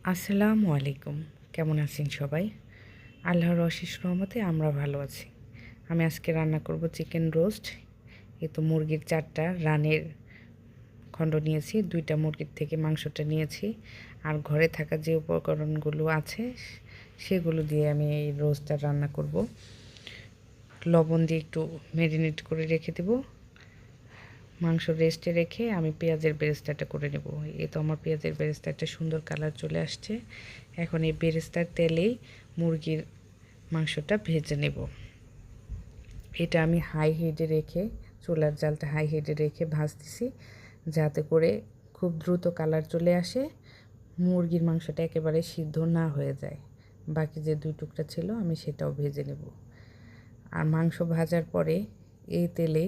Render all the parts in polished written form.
আসসালামু আলাইকুম। কেমন আছেন সবাই? আল্লাহর অশেষ রহমতে আমরা ভালো আছি। আমি আজকে রান্না করব চিকেন রোস্ট। এই তো মুরগির ৪টা রানের খণ্ড নিয়েছি। ২টা মুরগির থেকে মাংসটা নিয়েছি। আর ঘরে থাকা যে উপকরণগুলো আছে সেগুলো দিয়ে আমি এই রোস্টটা রান্না করব। লবণ দিয়ে একটু ম্যারিনেট করে রেখে দেব। মাংস রেস্টে রেখে আমি পেঁয়াজের বেরেস্তাটা করে নেব। এই তো আমার পেঁয়াজের বেরেস্তাটা সুন্দর কালার চলে আসছে। এখন এই বেরেস্তার তেলেই মুরগির মাংসটা ভেজে নেব। এটা আমি হাই হিটে রেখে, চুলার জালটা হাই হিটে রেখে ভাজতেছি, যাতে করে খুব দ্রুত কালার চলে আসে, মুরগির মাংসটা একেবারে সিদ্ধ না হয়ে যায়। বাকি যে ২ টুকরা ছিল আমি সেটাও ভেজে নেব। আর মাংস ভাজার পরে এই তেলে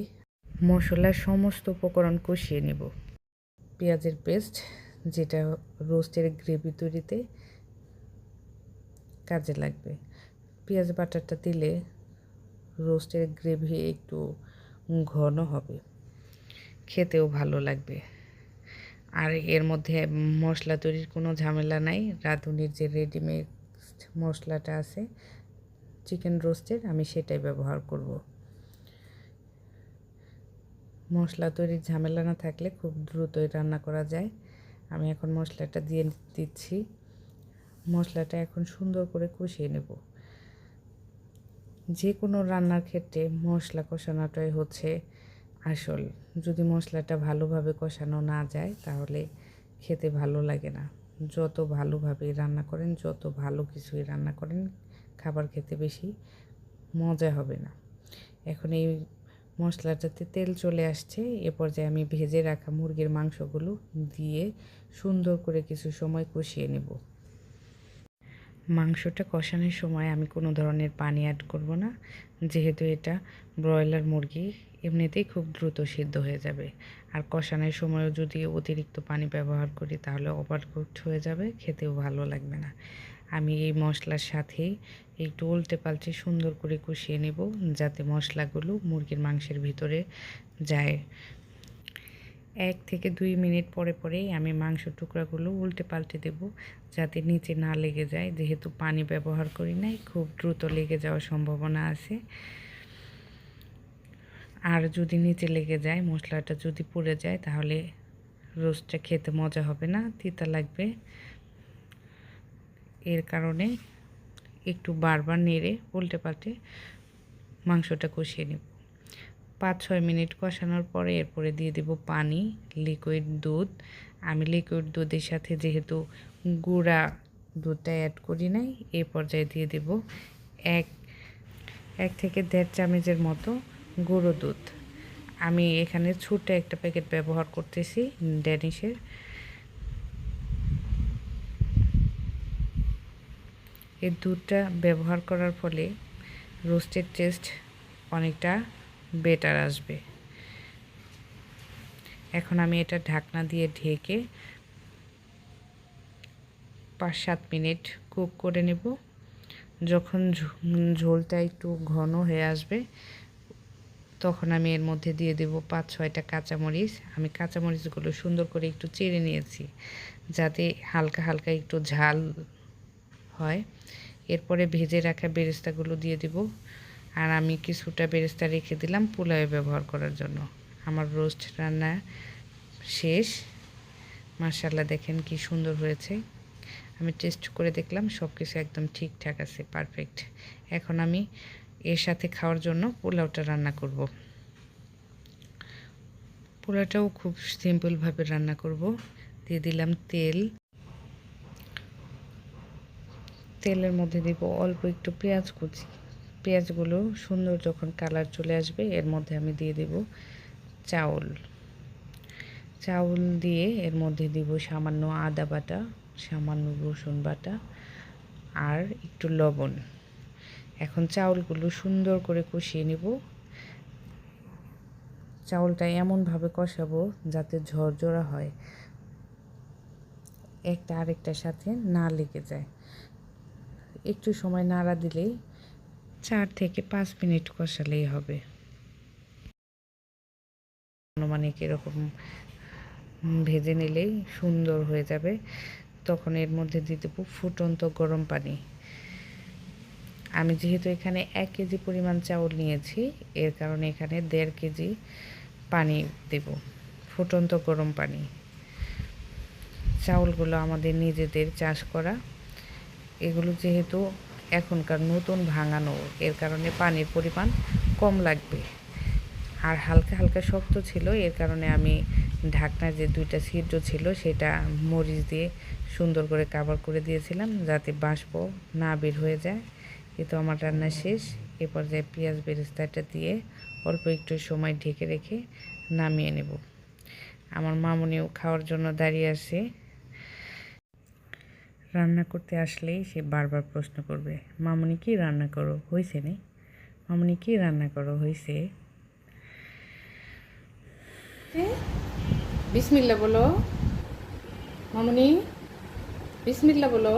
মশলার সমস্ত উপকরণ কষিয়ে নেব। পেঁয়াজের পেস্ট, যেটা রোস্টের গ্রেভি তৈরিতে কাজে লাগবে। পেঁয়াজ বাটাটা দিলে রোস্টের গ্রেভি একটু ঘন হবে, খেতেও ভালো লাগবে। আর এর মধ্যে মশলা তৈরির কোনো ঝামেলা নাই। রাঁধুনির যে রেডিমেড মশলাটা আছে চিকেন রোস্টের, আমি সেটাই ব্যবহার করব। মশলা তৈরির ঝামেলা না থাকলে খুব দ্রুতই রান্না করা যায়। আমি এখন মশলাটা দিয়ে দিচ্ছি। মশলাটা এখন সুন্দর করে কষিয়ে নেব। যে কোনো রান্নার ক্ষেত্রে মশলা কষানোটাই হচ্ছে আসল। যদি মশলাটা ভালোভাবে কষানো না যায় তাহলে খেতে ভালো লাগে না। যত ভালোভাবে রান্না করেন, যত ভালো কিছুই রান্না করেন, খাবার খেতে বেশি মজা হবে না। এখন এই মশলাটাতে তেল চলে আসছে। এ পর্যায়ে আমি ভেজে রাখা মুরগির মাংসগুলো দিয়ে সুন্দর করে কিছু সময় কষিয়ে নেব। মাংসটা কষানোর সময় আমি কোনো ধরনের পানি অ্যাড করব না, যেহেতু এটা ব্রয়লার মুরগি, এমনিতেই খুব দ্রুত সিদ্ধ হয়ে যাবে। আর কষানোর সময়ও যদি অতিরিক্ত পানি ব্যবহার করি তাহলে ওভারকুকড হয়ে যাবে, খেতেও ভালো লাগবে না। আমি এই মশলার সাথেই একটু উল্টে পাল্টে সুন্দর করে কষিয়ে নেব, যাতে মশলাগুলো মুরগির মাংসের ভিতরে যায়। ১ থেকে ২ মিনিট পরে পরেই আমি মাংসের টুকরাগুলো উল্টে পাল্টে দেব, যাতে নিচে না লেগে যায়। যেহেতু পানি ব্যবহার করি নাই, খুব দ্রুত লেগে যাওয়ার সম্ভাবনা আছে। আর যদি নিচে লেগে যায়, মশলাটা যদি পুড়ে যায়, তাহলে রোস্টটা খেতে মজা হবে না, তিতা লাগবে। এর কারণে একটু বারবার নেড়ে উল্টে পাল্টে মাংসটা কষিয়ে নেব। ৫-৬ মিনিট কষানোর পরে এরপরে দিয়ে দেব পানি, লিকুইড দুধ। আমি লিকুইড দুধের সাথে যেহেতু গুঁড়া দুধটা অ্যাড করি নাই, এই পর্যায়ে দিয়ে দেব ১ থেকে ১.৫ চামচের মতো গুঁড়ো দুধ। আমি এখানে ছোটো একটা প্যাকেট ব্যবহার করতেছি ড্যানিশের। এই দুধটা ব্যবহার করার ফলে রোস্টের টেস্ট অনেকটা বেটার আসবে। এখন আমি এটা ঢাকনা দিয়ে ঢেকে ৫-৭ মিনিট কুক করে নেব। যখন ঝোলটা একটু ঘন হয়ে আসবে, তখন আমি এর মধ্যে দিয়ে দেব ৫-৬টা কাঁচামরিচ। আমি কাঁচামরিচগুলো সুন্দর করে একটু চেড়ে নিয়েছি, যাতে হালকা হালকা একটু ঝাল হয়। এরপরে ভেজে রাখা বেরেস্তাগুলো দিয়ে দেব। আর আমি কিছুটা বেরেস্তা রেখে দিলাম পোলাওয়ে ব্যবহার করার জন্য। আমার রোস্ট রান্না শেষ। মাশাআল্লাহ, দেখেন কি সুন্দর হয়েছে। আমি টেস্ট করে দেখলাম, সব কিছু একদম ঠিকঠাক আছে, পারফেক্ট। এখন আমি এর সাথে খাওয়ার জন্য পোলাওটা রান্না করব। পোলাওটাও খুব সিম্পলভাবে রান্না করব। দিয়ে দিলাম তেল। তেলের মধ্যে দিব অল্প একটু পেঁয়াজ কুচি। পেঁয়াজগুলো সুন্দর যখন কালার চলে আসবে, এর মধ্যে আমি দিয়ে দেব চাউল। চাউল দিয়ে এর মধ্যে দিব সামান্য আদা বাটা, সামান্য রসুন বাটা আর একটু লবণ। এখন চাউলগুলো সুন্দর করে কষিয়ে নেব। চাউলটা এমনভাবে কষাবো যাতে ঝরঝরা হয়, একটা আরেকটার সাথে না লেগে যায়। একটু সময় নাড়া দিলেই ৪ থেকে ৫ মিনিট কষালেই হবে। আনুমানিক এরকম ভেজে নিলেই সুন্দর হয়ে যাবে। তখন এর মধ্যে দিয়ে দেবো ফুটন্ত গরম পানি। আমি যেহেতু এখানে 1 কেজি পরিমাণ চাউল নিয়েছি, এর কারণে এখানে 1.5 কেজি পানি দেব, ফুটন্ত গরম পানি। চাউলগুলো আমাদের নিজেদের চাষ করা, এগুলো যেহেতু এখনকার নতুন ভাঙানো, এর কারণে পানির পরিমাণ কম লাগবে। আর হালকা হালকা শক্ত ছিল, এর কারণে আমি ঢাকনার যে 2টা ছিদ্র ছিল সেটা মরিচ দিয়ে সুন্দর করে কভার করে দিয়েছিলাম, যাতে বাষ্প না বের হয়ে যায়। তো আমার রান্না শেষ। এ পর্যায়ে পেঁয়াজ বেরেস্তাটা দিয়ে অল্প একটু সময় ঢেকে রেখে নামিয়ে নেব। আমার মামুনিও খাওয়ার জন্য দাঁড়িয়ে আছে। রান্না করতে আসলেই সে বারবার প্রশ্ন করবে, মামুনি কি রান্না করো হয়েছে নে, মামুনি কি রান্না করো হয়েছে। বিসমিল্লাহ বলো মামুনি, বিসমিল্লাহ বলো।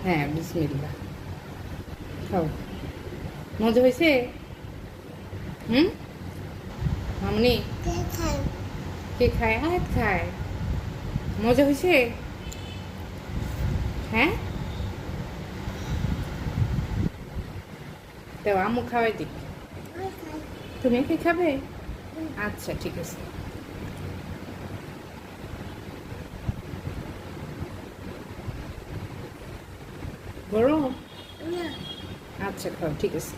হ্যাঁ বিসমিল্লাহ। খাও, মজা হয়েছে? মামুনি কে খায়? আয়াত খায়। মজা হয়েছে? হ্যাঁ দাও, আম্মু খাওয়াই দিক। তুমি কি খাবে? আচ্ছা ঠিক আছে। বড় আচ্ছা খাও, ঠিক আছে।